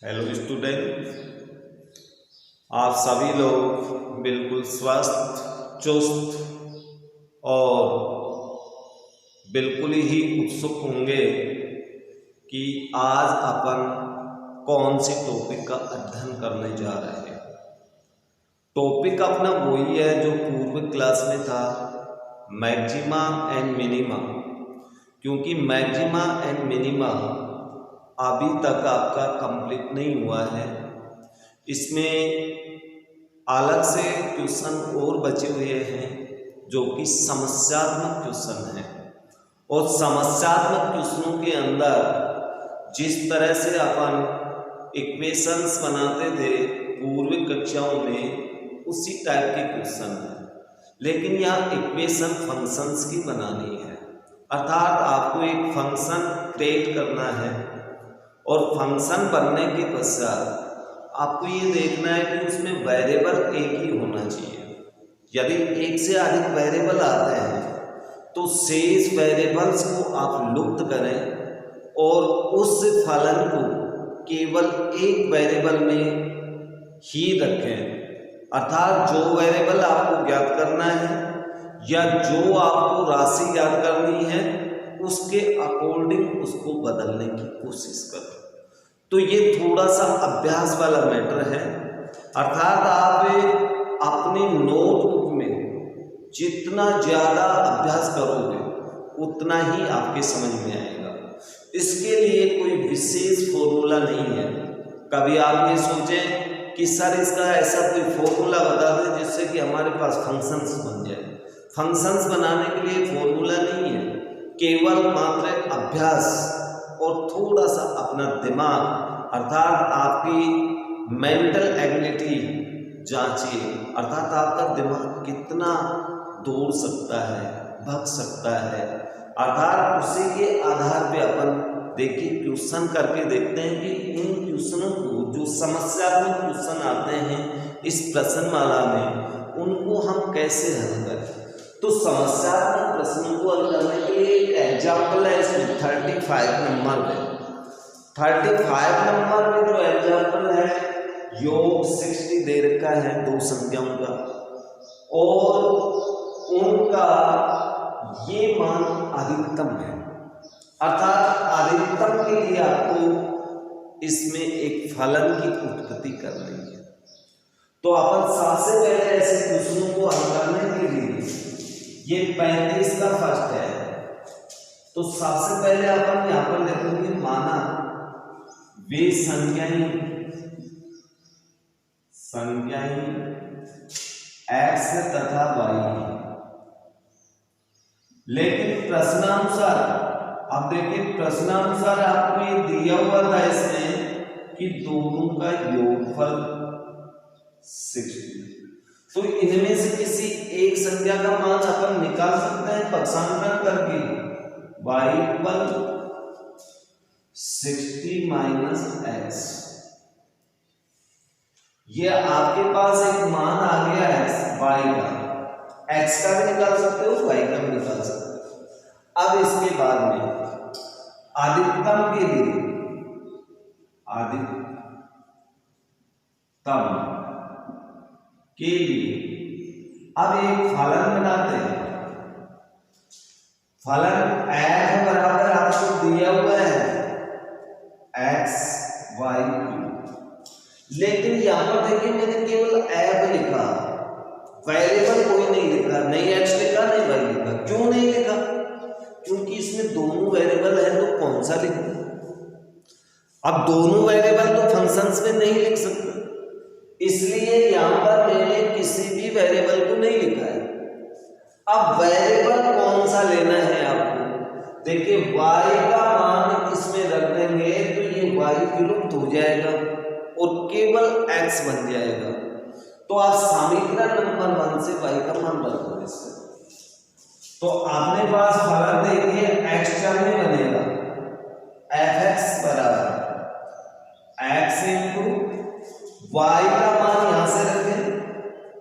Hello student, आप सभी लोग बिल्कुल स्वस्थ, चुस्त और बिल्कुल ही उत्सुक होंगे कि आज अपन कौन से टॉपिक का अध्ययन करने जा रहे हैं। टॉपिक अपना वही है जो पूर्व क्लास में था, मैक्सिमा एंड मिनिमा। क्योंकि मैक्सिमा एंड मिनिमा अभी तक आपका कंप्लीट नहीं हुआ है, इसमें अलग से क्वेश्चन और बचे हुए हैं जो कि समस्यात्मक क्वेश्चन हैं। और समस्यात्मक क्वेश्चनों के अंदर जिस तरह से अपन इक्वेशंस बनाते थे पूर्व कक्षाओं में, उसी टाइप के क्वेश्चन हैं, लेकिन यहाँ इक्वेशन फंक्शंस की बनानी है। अर्थात आपको एक फंक्शन क्रिएट करना है और फंक्शन बनने के पश्चात आपको ये देखना है कि उसमें वेरिएबल एक ही होना चाहिए। यदि एक से अधिक वेरिएबल आते हैं तो शेष वेरिएबल्स को आप लुप्त करें और उस फलन को केवल एक वेरिएबल में ही रखें। अर्थात जो वेरिएबल आपको ज्ञात करना है या जो आपको राशि ज्ञात करनी है उसके अकॉर्डिंग उसको बदलने की कोशिश करें। तो ये थोड़ा सा अभ्यास वाला मैटर है। अर्थात आप अपने नोटबुक में जितना ज़्यादा अभ्यास करोगे उतना ही आपके समझ में आएगा। इसके लिए कोई विशेष फॉर्मूला नहीं है। कभी आप ये सोचें कि सर इसका ऐसा कोई फॉर्मूला बता दें जिससे कि हमारे पास फंक्शंस बन जाए। फंक्शंस बनाने के लिए फॉर्मूला नहीं है, केवल मात्र अभ्यास और थोड़ा सा अपना दिमाग अर्थात आपकी मेंटल एबिलिटी जांचिए। अर्थात आपका दिमाग कितना दौड़ सकता है, भग सकता है। अर्थात उसी के आधार पे अपन देखिए क्वेश्चन करके देखते हैं कि इन क्वेश्चनों को, जो समस्यात्मक क्वेश्चन आते हैं इस प्रश्नमाला में, उनको हम कैसे हल करें। तो समस्यात्मक प्रश्नों को हल करने के लिए एक एग्जाम्पल है इसमें 35 नंबर में। 35 नंबर में जो एग्जाम्पल है, योग 60 दे रखा है दो संख्याओं का और उनका ये मान अधिकतम है। अर्थात अधिकतम के लिए आपको इसमें एक फलन की उत्पत्ति करनी है। तो अपन सबसे पहले ऐसे क्वेश्चनों को हल करने के लिए, ये 35 का फर्स्ट है, तो सबसे पहले अपन यहां पर लिखेंगे माना वे संख्याएं x तथा y। लेकिन प्रश्नानुसार, अब देखिए प्रश्नानुसार आपको ये दिया हुआ था इसमें कि दोनों का योगफल 60। तो इनमें से किसी एक संख्या का मान अपन निकाल सकते हैं पक्षांतरण करके। y = 60 - x। ये आपके पास एक मान आ गया है y का। x का भी निकाल सकते हो, y का भी निकाल सकते हो। अब इसके बाद में अधिकतम के लिए, अब एक फलन बनाते हैं। फलन f बराबर आपको दिया हुआ है x/y। लेकिन यहां पर देखिए मैंने केवल f लिखा, वेरिएबल कोई नहीं लिखा, नहीं x लिखा नहीं y लिखा। क्यों नहीं लिखा? क्योंकि इसमें दोनों वेरिएबल है तो कौन सा लिखूं। अब दोनों वेरिएबल तो फंक्शंस में नहीं लिख सकते, इसलिए यहां पर मैंने किसी भी वेरिएबल को नहीं लिखा है। अब वेरिएबल कौन सा लेना है आपको, देखिए y का मान इसमें रख देंगे तो ये y विलुप्त हो जाएगा और केवल x बन जाएगा। तो आप समीकरण नंबर 1 से y का मान रख दो इससे। तो आपने पास फलन देखिए x टर्म में बनेगा f(x) बराबर x * y का मान यहां से रखें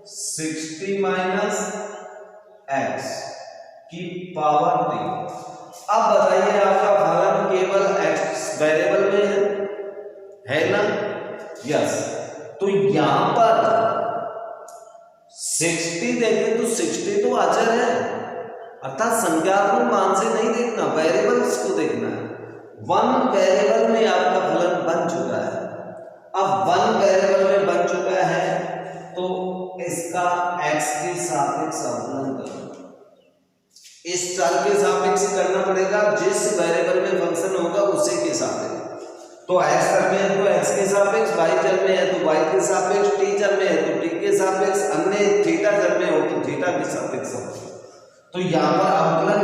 60 - x की पावर 3। अब बताइए आपका फलन केवल x वेरिएबल में है ना, यस, तो यहां पर 60 देखें तो 60 तो अचर है, अर्थात संख्यात्मक मान से नहीं देखना, वेरिएबल्स को देखना है। 1 वेरिएबल में आपका फलन बन चुका है। अब 1 वेरिएबल में बन चुका है तो इसका x के सापेक्ष अवकलन करना, इस चर के सापेक्ष करना पड़ेगा, जिस वेरिएबल में फंक्शन होगा उसी के सापेक्ष। तो x चर में है तो x के सापेक्ष, y चर में है तो y के सापेक्ष, t चर में है तो t के सापेक्ष, अन्य थीटा चर में हो तो थीटा के सापेक्ष। तो यहां पर अवकलन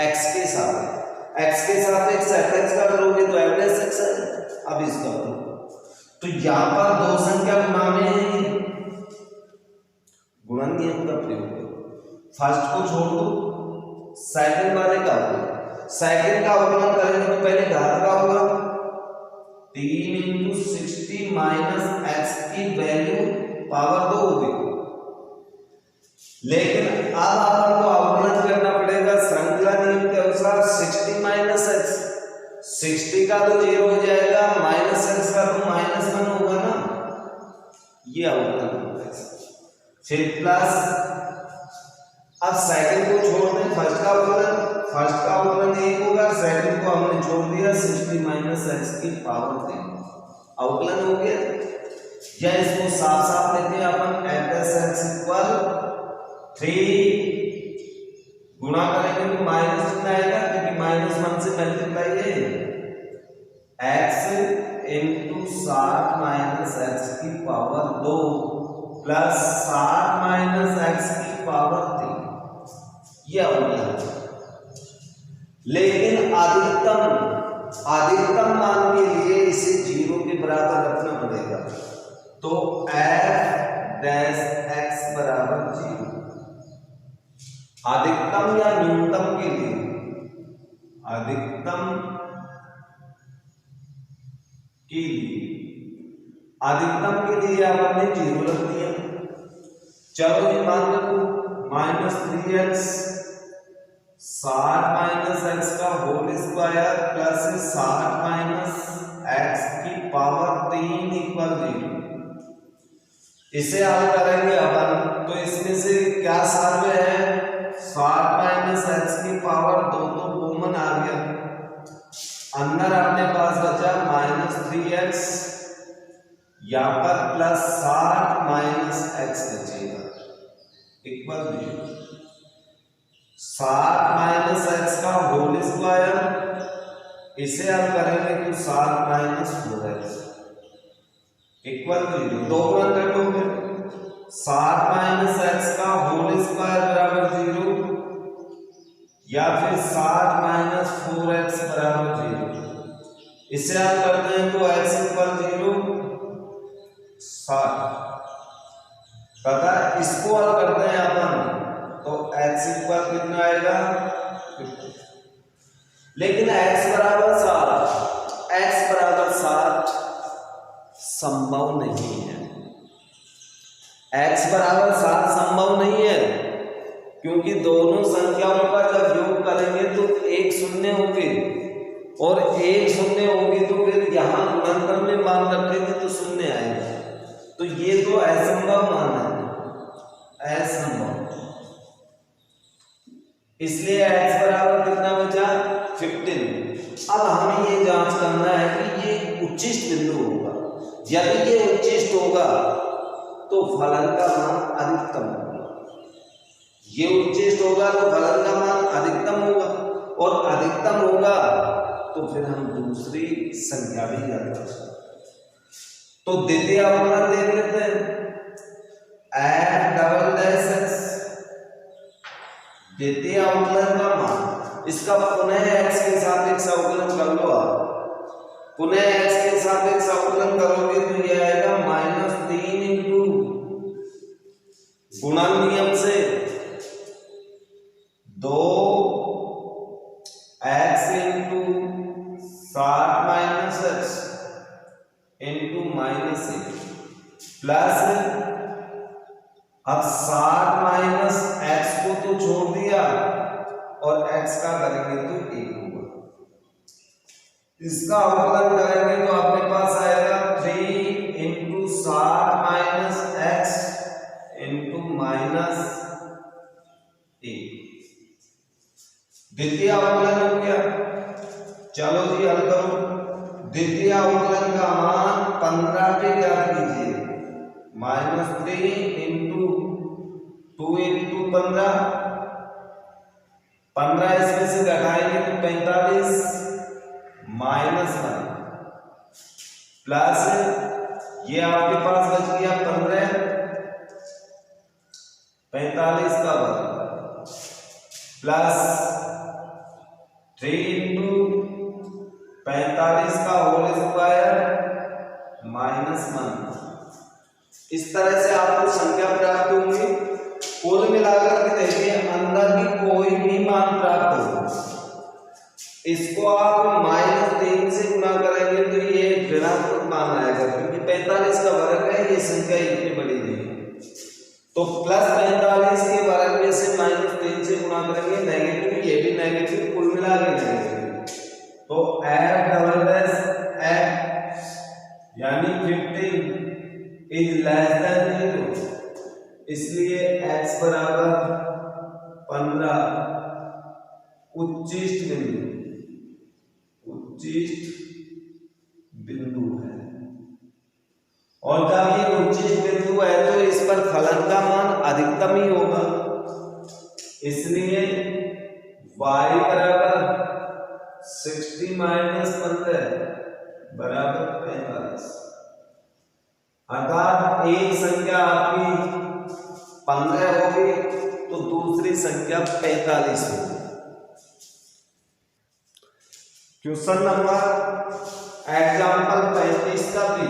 x के सापेक्ष, x के सापेक्ष fx का करोगे तो f'(x) है। अब इसका तो यहां पर दो संख्या गुणा में गुणन नियम का प्रयोग करो। फर्स्ट को छोड़ दो, सेकंड वाले का अवकलन, सेकंड का अवकलन करेंगे तो पहले घात का होगा 3 × 60 - x की वैल्यू पावर 2 होगी। लेकिन अब अपन को अवकलन करना पड़ेगा श्रृंखला नियम के अनुसार 60 - x, 60 का तो 0 हो जाएगा, -x का तो -1 होगा ना, ये अवकलन होगा। फिर प्लस, अब सेकंड को छोड़ दें, फर्स्ट का अवकलन 1 होगा, सेकंड को हमने छोड़ दिया 60 - x की पावर 3, अवकलन हो गया। या इसको साफ साफ लेते हैं अपन, f(x) = 3 गुणा करेंगे तो माइनस कितना आएगा, क्योंकि -1 से मल्टीप्लाई है, x × 60 - x की पावर 2 प्लस 60 - x की पावर 3, यह अवकलन। लेकिन अधिकतम मान के लिए इसे 0 के बराबर रखना पड़ेगा, तो f'(x) = 0। अधिकतम या न्यूनतम के लिए, अधिकतम के लिए आपने 0 रख दिया। चलो ये मान रखो -3x 60 - x का होल स्क्वायर प्लस 60 - x की पावर 3 = 0। इसे हल करेंगे अपन तो इसमें से क्या सामने है, 60 - x की पावर 2 तो कॉमन आ गया, अंदर अपने पास बचा -3x, यहां पर प्लस 60 - x बचेगा इक्वल 0। 60 - x का होल स्क्वायर, इसे हल करेंगे तो 60 - 4x इक्वल 0। दो गुणन कर लो फिर, 60 - x का होल स्क्वायर बराबर 0 या फिर 60 - 4x बराबर 0। इसे हल करते हैं तो x = 0, 60 पता है। इसको हल करते हैं अपन तो x = कितना आएगा 50। लेकिन x = 60 संभव नहीं है, x = 60 संभव नहीं है, क्योंकि दोनों संख्याओं का जब योग करेंगे तो एक शून्य होगी और एक शून्य होगी, तो फिर यहां गुणनफल में मान रखेंगे तो शून्य आएगा, तो ये तो असंभव मान है, असंभव। इसलिए x बराबर कितना बचा 15। अब हमें ये जांच करना है कि ये उच्चिष्ट बिंदु होगा, यदि ये उच्चिष्ट होगा तो फलन का मान अधिकतम होगा, ये उच्चिष्ट होगा तो फलन का मान अधिकतम होगा, और अधिकतम होगा तो फिर हम दूसरी संख्या भी याद कर सकते। तो द्वितीय अवकलन देख लेते हैं, f'(x) द्वितीय अवकलन का मान, इसका पुनः x के सापेक्ष अवकलन कर लो आप, पुनः x के सापेक्ष अवकलन करोगे तो यह आएगा -3 गुणन नियम से 2x × 60 - x × -1 प्लस, अब 60 - x को तो छोड़ दिया और x का करेंगे तो 1 होगा। इसका अवकलन करेंगे तो आपके पास आएगा 3 into 60 minus x into minus 1। द्वितीय अवकलन हो गया। चलो जी हल करो। द्वितीय अवकलन का मान 15 पे ज्ञात कीजिए। -3 इंटू 2 इंटू 15, 15 इसमें से घटाएंगे तो 45 -1 प्लस ये आपके पास बच गया 15, 45 का वर्ग प्लस 3 इंटू 45 का होल स्क्वायर -1। इस तरह से आपको संख्या प्राप्त होंगी। कुल मिलाकर के देखिए अंदर की कोई भी मान प्राप्त हो, इसको आप -3 से गुणा करेंगे तो ये ऋणात्मक मान आएगा, क्योंकि 45 का वर्ग है, ये संख्या इतनी बड़ी नहीं है। तो +45 के वर्ग में से -3 से गुणा करेंगे, नेगेटिव, ये भी नेगेटिव, कुल मिला के नेगेटिव। तो f यानी 15 इज लेस देन 0, इसलिए x बराबर 15 उच्चिष्ट बिंदु है। और जब ये उच्चिष्ट बिंदु है तो इस पर फलन का मान अधिकतम ही होगा, इसलिए y बराबर 60 माइनस 15 बराबर 45। अर्थात एक संख्या आपकी 15 होगी तो दूसरी संख्या 45 होगी। क्वेश्चन नंबर एग्जाम्पल 35 का भी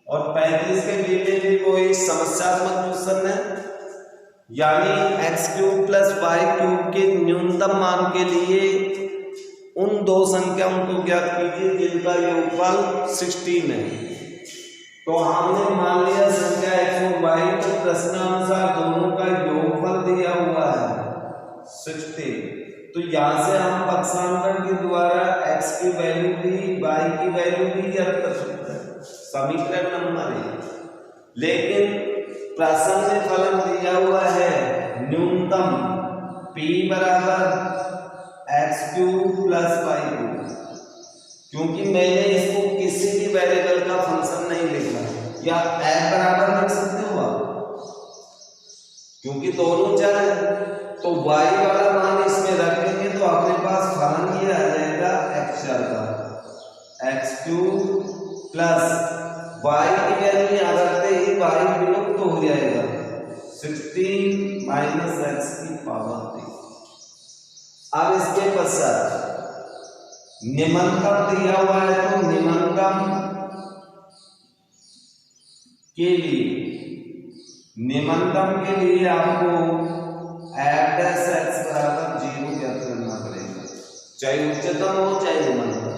और 35 के बी में भी कोई समस्यात्मक क्वेश्चन है, यानी x³ + y³ के न्यूनतम मान के लिए उन दो संख्याओं को ज्ञात कीजिए जिनका योगफल 16 है। तो हमने मान लिया संख्या x और y, तो प्रश्नानुसार दोनों का योगफल दिया हुआ है 16। तो यहां से हम पक्षांतर के द्वारा x की वैल्यू भी y की वैल्यू भी ज्ञात कर सकते हैं, समीकरण नंबर 1। लेकिन प्रश्न में फलन दिया हुआ है न्यूनतम p बराबर x³ + y³, क्योंकि मैंने इसको किसी भी वेरिएबल का फंक्शन नहीं लिखा, या f बराबर लिख सकते हो आप, क्योंकि दोनों चर है। तो y वाला मान इसमें रखेंगे तो अपने पास फलन ये आ जाएगा x का, x³ + y की वैल्यू यहाँ रखते ही y विलुप्त हो जाएगा, 16 माइनस x की पावर 3। अब इसके पश्चात निम्नतम दिया हुआ है, तो निम्नतम के लिए आपको f' बराबर 0 ज्ञात करना पड़ेगा, चाहे उच्चतम हो चाहे निम्नतम।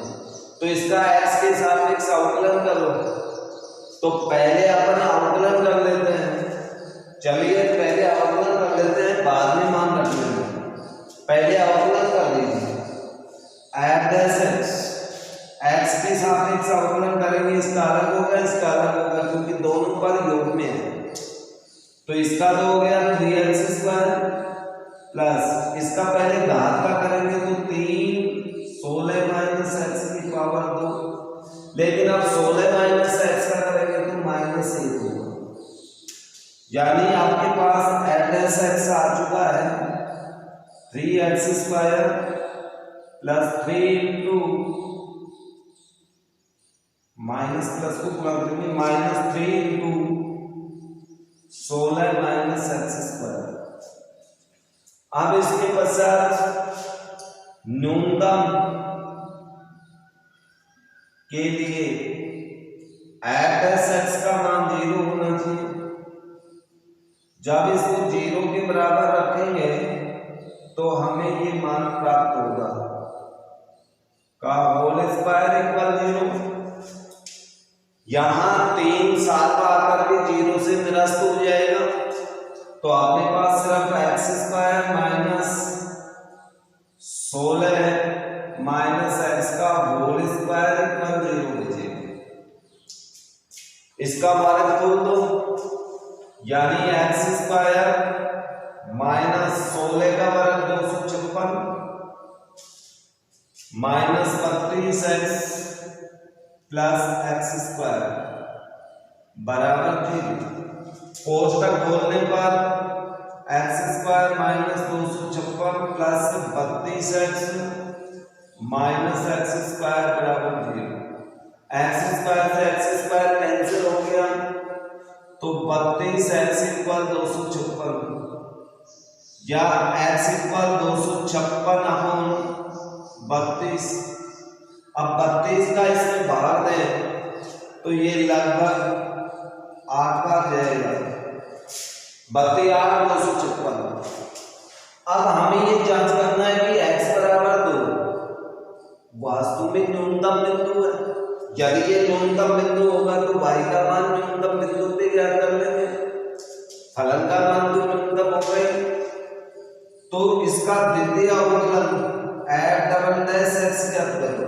तो इसका x के सापेक्ष अवकलन करो, तो पहले अपन अवकलन कर लेते हैं। चलिए पहले अवकलन कर लेते हैं, बाद में मान रख लेंगे। पहले अवकलन कर लीजिए, f' x के सापेक्ष अवकलन करेंगे, इसका अलग होगा, इसका अलग होगा, क्योंकि दोनों पर योग में है। तो इसका तो हो गया 3x² प्लस इसका पहले घात का करेंगे तो 3 16 माइनस x की पावर 2, लेकिन अब 16 माइनस x का करेंगे तो -1 होगा, यानी आपके पास f' आ चुका है 3x² plus 3 into minus plus को गुणा करेंगे -3 इंटू 16 माइनस x²। अब इसके पश्चात न्यूनतम के लिए f' का मान 0 होना चाहिए। जब इसको 0 के बराबर रखेंगे तो हमें ये मान प्राप्त होगा का होल स्क्वायर इक्वल 0। यहां 3 7 आकर के 0 से निरस्त हो जाएगा, तो आपके पास सिर्फ x² माइनस 16 माइनस एक्स का होल स्क्वायर इक्वल 0 बचेगा। इसका वर्ग खोल दो, यानी एक्स स्क्वायर माइनस 16 का वर्ग 256 minus 32 x plus x square बराबर 3। कोष्टक खोलने पर x square minus 256 plus 32 x minus x square बराबर 0। एक्स स्क्वायर से एक्स स्क्वायर कैंसिल हो गया तो 32 एक्स इक्वल 256 या एक्स इक्वल 256 अपॉन 32। अब 32 का इसमें भाग दें तो ये लगभग 8 बार जाएगा, 32 8 256। अब हमें ये जांच करना है कि x बराबर 2 वास्तव में न्यूनतम बिंदु है। यदि ये न्यूनतम बिंदु होगा तो y का मान न्यूनतम बिंदु पे ज्ञात कर लेंगे, फलन का मान तो न्यूनतम हो गए। तो इसका द्वितीय अवकलन f डबल डैश x ज्ञात करो।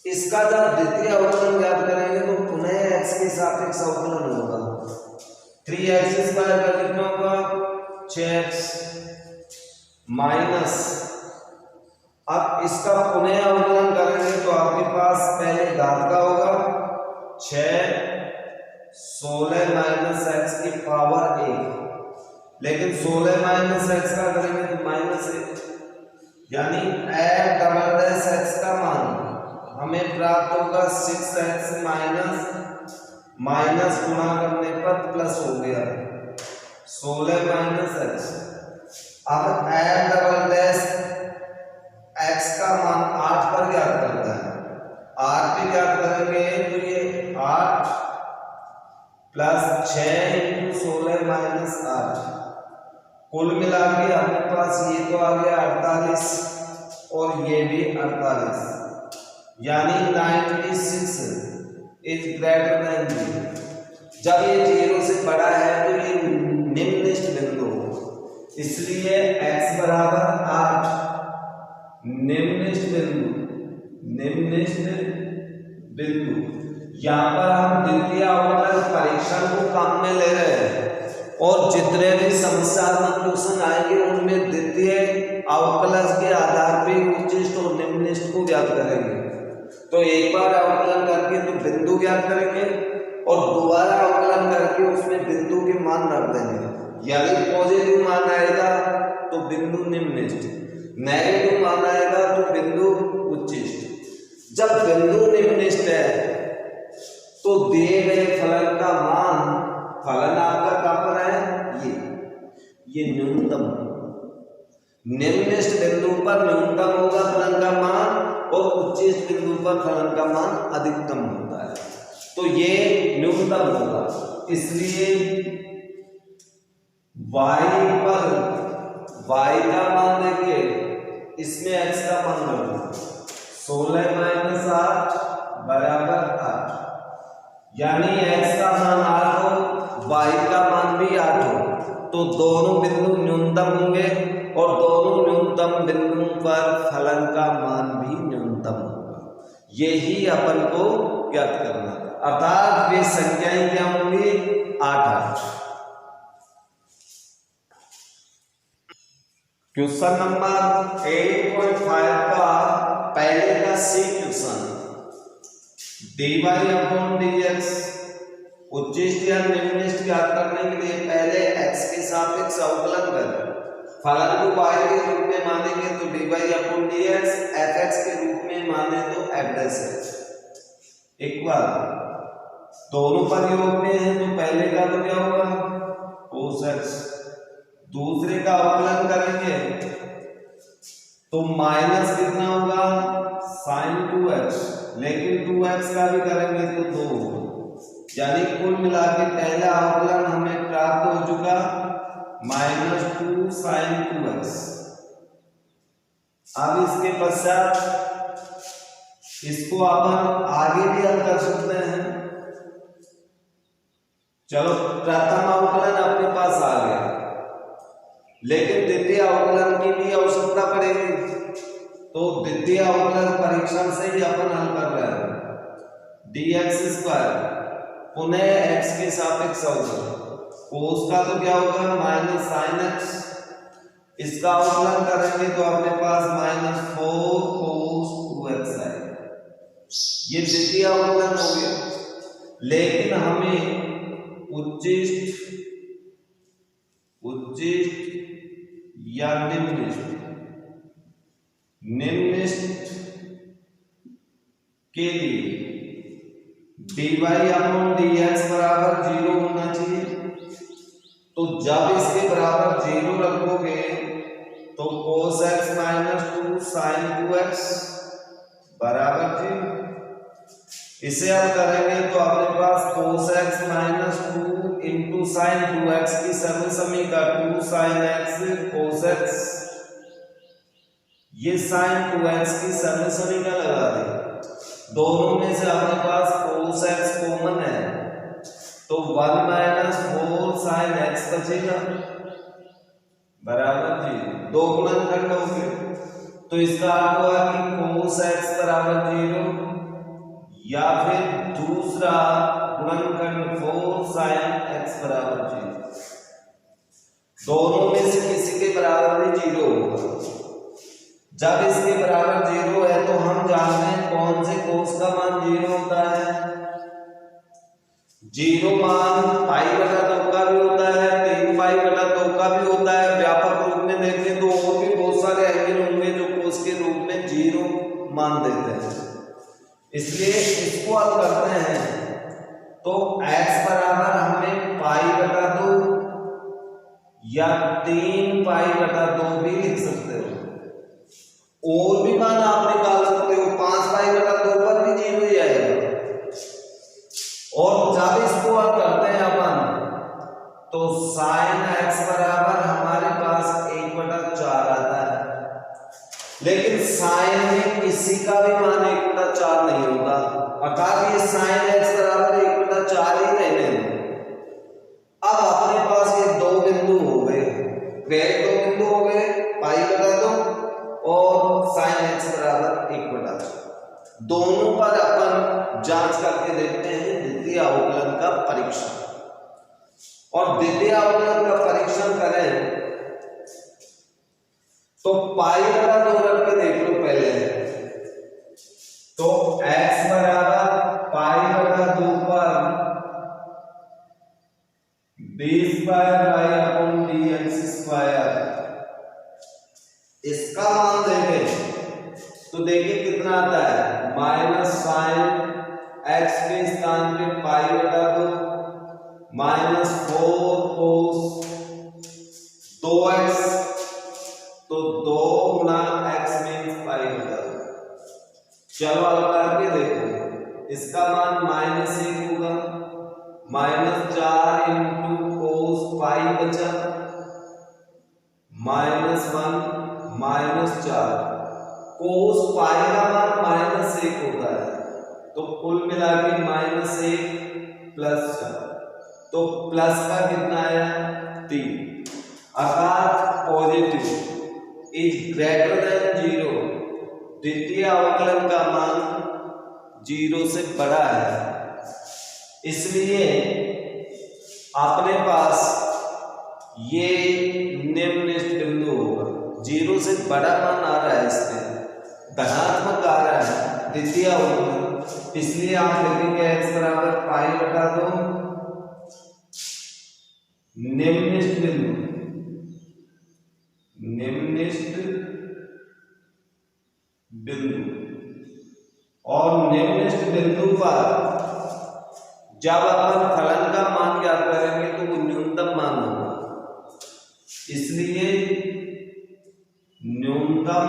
इसका जब द्वितीय अवकलन ज्ञात करेंगे तो पुनः x के सापेक्ष अवकलन होगा। 3x स्क्वायर का कितना होगा 6x माइनस, अब इसका पुनः अवकलन करेंगे तो आपके पास पहले घात का होगा 6 16 माइनस एक्स की पावर 1, लेकिन 16 माइनस एक्स का करेंगे तो माइनस 1, यानी f डबल डैश एक्स का मान हमें प्राप्त होगा 6x माइनस गुणा करने पर प्लस हो गया 16 माइनस एक्स। अब f डबल डैश x का मान 8 पर ज्ञात करता है, 8 पे ज्ञात करेंगे तो ये 8 प्लस 6 इंटू 16 माइनस 8, कुल मिला के अपने पास ये तो आ गया 48 और ये भी 48, यानी 96 इज ग्रेटर देन 0। जब ये 0 से बड़ा है तो ये निम्नलिखित बिंदु हो, इसलिए x बराबर 8 निम्नलिखित बिंदु। यहाँ पर हम द्वितीय अवकलन परीक्षण को काम में ले रहे हैं और जितने भी समस्यात्मक क्वेश्चन आएंगे उनमें द्वितीय अवकलन के आधार पर उच्चिष्ट और निम्नलिखित को ज्ञात करेंगे। तो एक बार अवकलन करके तो बिंदु ज्ञात करेंगे और दोबारा अवकलन करके उसमें बिंदु के मान रख देंगे। यदि पॉजिटिव मान आएगा तो बिंदु निम्नलिखित, नेगेटिव मान आएगा तो बिंदु उच्चिष्ट। जब बिंदु निम्नलिखित है तो दिए गए फलन का मान, फलन आपका कहां पर है, ये न्यूनतम, निम्नलिखित बिंदु पर न्यूनतम होगा फलन का मान और उच्चिष्ट बिंदु पर फलन का मान अधिकतम होता है, तो ये न्यूनतम होगा। इसलिए y का मान देखिए, इसमें x का मान रखो 16 माइनस 8 बराबर 8, यानी x का मान 8 हो y का मान भी 8 हो, तो दोनों बिंदु न्यूनतम होंगे और दोनों न्यूनतम बिंदुओं पर फलन का मान भी न्यूनतम होगा। यही अपन को ज्ञात करना था, अर्थात वे संख्याएं क्या होंगी 8 8। क्वेश्चन नंबर 8.5 का पहले का सी क्वेश्चन, dy अपॉन dx उच्चिष्ट या निम्नलिखित ज्ञात करने के लिए पहले x के सापेक्ष अवकलन करें। फलन को y के रूप में मानेंगे तो dy अपॉन dx, fx के रूप में माने तो f डैश x इक्वल, दोनों पर योग में है तो पहले का तो क्या होगा cos x, दूसरे का अवकलन करेंगे तो माइनस कितना होगा sin 2x, लेकिन 2x का भी करेंगे तो 2 होगा, यानी कुल मिला के पहला अवकलन हमें प्राप्त हो चुका -2 sin 2x। अब इसके पश्चात इसको अपन आगे भी हल कर सकते हैं। चलो प्रथम अवकलन अपने पास आ गया, लेकिन द्वितीय अवकलन की भी आवश्यकता पड़ेगी। तो द्वितीय अवकलन परीक्षण से ही अपन हल कर रहे हैं। dx स्क्वायर पुनः x के सापेक्ष अवकलन, कोस का तो क्या होगा माइनस साइन x, इसका अवकलन करेंगे तो अपने पास -4 cos 2x आएगा। ये द्वितीय अवकलन हो गया। लेकिन हमें उच्चिष्ट या निम्निष्ट के लिए dy/dx बराबर 0 होना चाहिए। तो जब इसके बराबर 0 रखोगे तो cos x - 2 sin 2x बराबर 0। इसे हम करेंगे तो अपने पास cos x - 2 into sin 2x की सर्व समीका 2 sin x cos x, ये sin 2x की सर्व समीका लगा दें। दोनों में से अपने पास cos x कॉमन है तो 1 - 4 sin x बचेगा बराबर 0। दो गुणनखंड हो गए तो इसका अर्थ हुआ कि cos x बराबर 0 या फिर दूसरा गुणनखंड 4 sin x बराबर 0। दोनों में से किसी के बराबर भी 0 होगा। जब इसके बराबर 0 है तो हम जानते हैं कौन से cos का मान 0 होता है। 0 मान π/2 का भी होता है, 3π/2 का भी होता है। व्यापक रूप में देखें तो और भी बहुत सारे एंगल होंगे जो cos के रूप में 0 मान देते हैं। इसलिए इसको हल करते हैं तो x बराबर हमें π/2 या 3π/2 भी लिख सकते हो। और भी मान आप निकाल सकते हो, 5π/2 पर भी 0 ही आएगा। और जब इसको हल करते हैं अपन तो sin x बराबर हमारे पास 1/4 आता है। लेकिन sin में किसी का भी मान 1/4 नहीं होता, अर्थात ये sin x बराबर 1/4 ही रहने दो। अब अपने पास ये दो बिंदु हो गए, वे दो बिंदु हो गए π/2 और sin x बराबर 1/4। दोनों पर अपन जांच करके देखते हैं द्वितीय अवकलन का परीक्षण। और द्वितीय अवकलन का परीक्षण करें तो π/2 रख के देख लो पहले। तो x बराबर π/2 पर d²/dx², इसका मान देखें तो देखिए कितना आता है -sin x के स्थान पे π/2 -4 cos 2x, तो 2 गुणा x मीन्स π/2। चलो अब करके देखो, इसका मान -1 होगा, -4 इंटू cos π बचा, -1 -4 cos π का मान -1 होता है तो कुल मिला के -1 प्लस 4, तो प्लस का कितना आया 3, अर्थात पॉजिटिव इज ग्रेटर देन 0। द्वितीय अवकलन का मान 0 से बड़ा है, इसलिए अपने पास ये निम्नलिखित बिंदु होगा। 0 से बड़ा मान आ रहा है, इसमें धनात्मक आ रहा है द्वितीय अवकलन, इसलिए आप लिखेंगे x बराबर π/2 निम्नलिखित बिंदु। और निम्नलिखित बिंदु पर जब अपन फलन का मान ज्ञात करेंगे तो वो न्यूनतम मान होगा, इसलिए न्यूनतम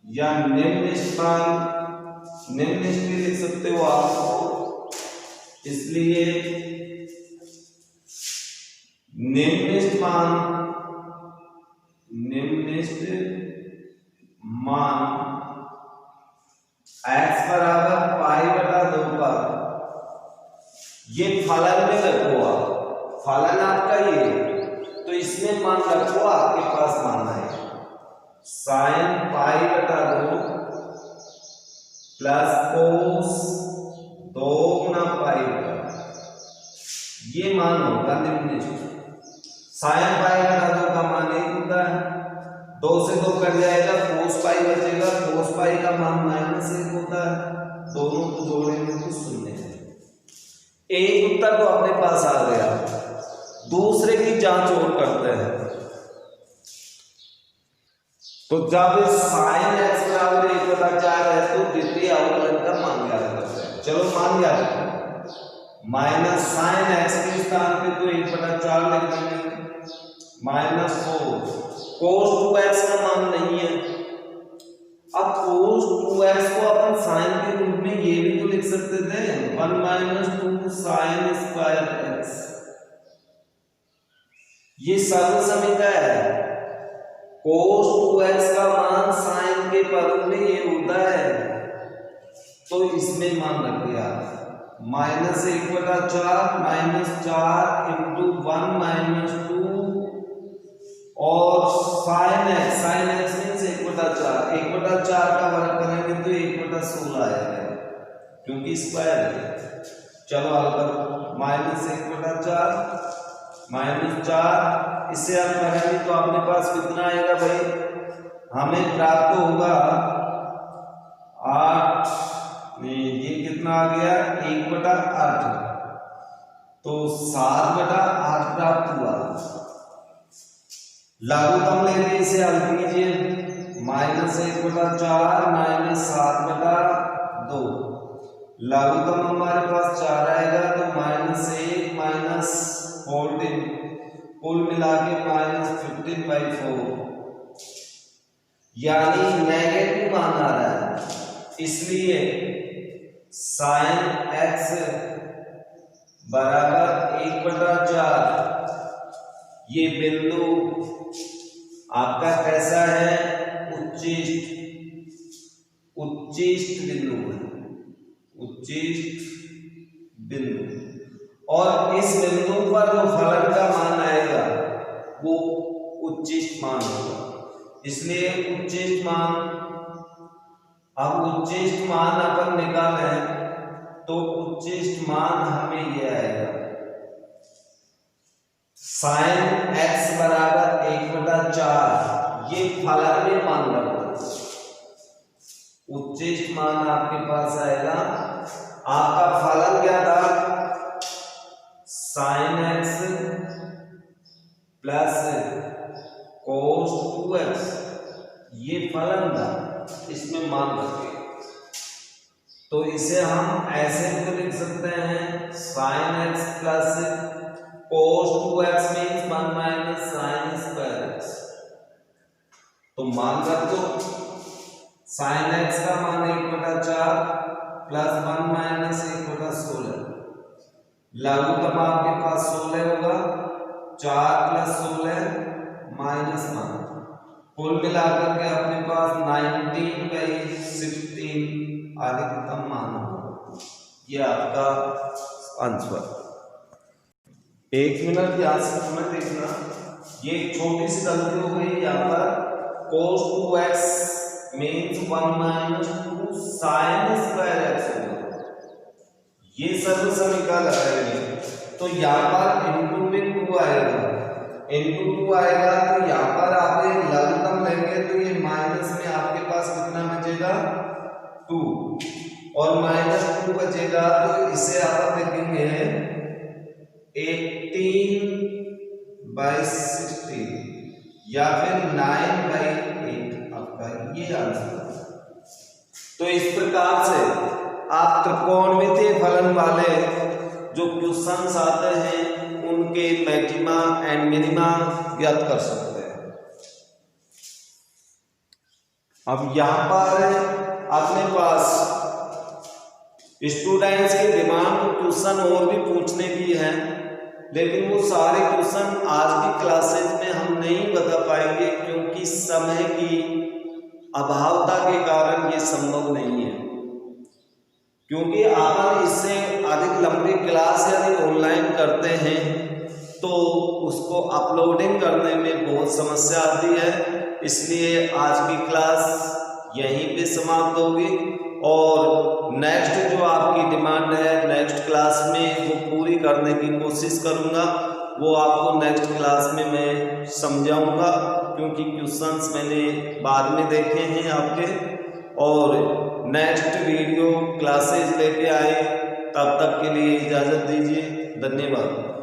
या निम्नलिखित मान, निम्नलिखित भी लिख सकते हो आप, इसलिए निम्नलिखित मान x बराबर π/2 पर, ये फलन में रखो आप, फलन आपका ये तो इसमें मान रखो, आपके पास मान आएगा। साइन पाई बटा 2 प्लस कोस 2 गुना पाई बटा, ये मान होगा निम्नलिखित। साइन पाई बटा 2 का मान 1 होता है, 2 से 2 कट जाएगा, कोस पाई बचेगा, कोस पाई का मान -1 होता है, दोनों को जोड़ेंगे तो 0 है। एक उत्तर तो अपने पास आ गया, दूसरे की जांच और करते हैं। तो जब साइन x बराबर 1/4 है तो द्वितीय अवकलन का मान ज्ञात करते हैं। चलो मान ज्ञात करो, माइनस साइन x के स्थान पे तो 1/4 लिख देंगे, -4 cos 2x का मान नहीं है। अब cos 2x को अपन साइन के रूप में ये भी तो लिख सकते थे, 1 - 2 sin स्क्वायर x, ये सरल समीकरण है। cos 2x का मान साइन के पद में ये होता है, तो इसमें मान रख दिया -1/4 -4 × 1 - 2 और sin x मीन्स 1/4, 1/4 का वर्ग करेंगे तो 1/16 आएगा क्योंकि स्क्वायर है। चलो हल करो, -1/4 -4, इससे हल करेंगे तो अपने पास कितना आएगा भाई, हमें प्राप्त होगा 8, ये कितना आ गया 1/8, तो 7/8 प्राप्त हुआ। लघुत्तम लेके इसे हल कीजिए, -1/4 -7/2, लघुत्तम हमारे पास 4 आएगा तो -1 -14, कुल मिला के -15/4, यानी नेगेटिव मान आ रहा है, इसलिए साइन x बराबर 1/4, ये बिंदु आपका कैसा है, उच्चिष्ट बिंदु है, उच्चिष्ट बिंदु, और इस बिंदु पर जो फलन का मान आएगा वो उच्चिष्ट मान होगा, इसलिए उच्चिष्ट मान, अब उच्चिष्ट मान अपन निकालें तो उच्चिष्ट मान हमें ये आएगा साइन x बराबर 1/4, ये फलन में मान रखो, उच्चिष्ट मान आपके पास आएगा, आपका फलन क्या था, sign x plus cos 2x, ये फलन था, इसमें मान रखें तो इसे हम ऐसे भी लिख सकते हैं, sine x plus cos 2x means 1 - sin square x, तो मान रख दो, साइन x का मान 1/4 प्लस 1 - 1/16, लघुत्तम आपके पास 16 होगा, 4 + 16 -1, कुल मिलाकर के अपने पास 19/16 अधिकतम मान होगा, ये आपका आंसर। 1 मिनट ध्यान से समय देखना, ये एक छोटी सी गलती हो गई यहाँ पर, cos 2x means 1 - 2 sin square x होगा, ये सर्व समीकरण लगाएंगे तो यहाँ पर इनटू में 2 आएगा, इनटू 2 आएगा तो यहाँ पर आप एक लघुत्तम लेंगे तो ये माइनस में आपके पास कितना बचेगा 2, और -2 बचेगा तो इसे आप लिखेंगे 18/16 या फिर 9/8, आपका ये आंसर। तो इस प्रकार से आप त्रिकोणमितीय फलन वाले जो क्वेश्चंस आते हैं उनके मैक्सिमा एंड मिनिमा ज्ञात कर सकते हैं। अब यहाँ पर अपने पास स्टूडेंट्स के दिमाग में क्वेश्चन और भी पूछने की है, लेकिन वो सारे क्वेश्चन आज की क्लासेज में हम नहीं बता पाएंगे क्योंकि समय की अभावता के कारण ये संभव नहीं है, क्योंकि आप इससे अधिक लंबी क्लास यदि ऑनलाइन करते हैं तो उसको अपलोडिंग करने में बहुत समस्या आती है। इसलिए आज की क्लास यहीं पे समाप्त होगी और नेक्स्ट जो आपकी डिमांड है नेक्स्ट क्लास में वो पूरी करने की कोशिश करूँगा। वो आपको नेक्स्ट क्लास में मैं समझाऊंगा, क्योंकि क्वेश्चंस मैंने बाद में देखे हैं आपके। और नेक्स्ट वीडियो क्लासेस लेके आए, तब तक के लिए इजाज़त दीजिए। धन्यवाद।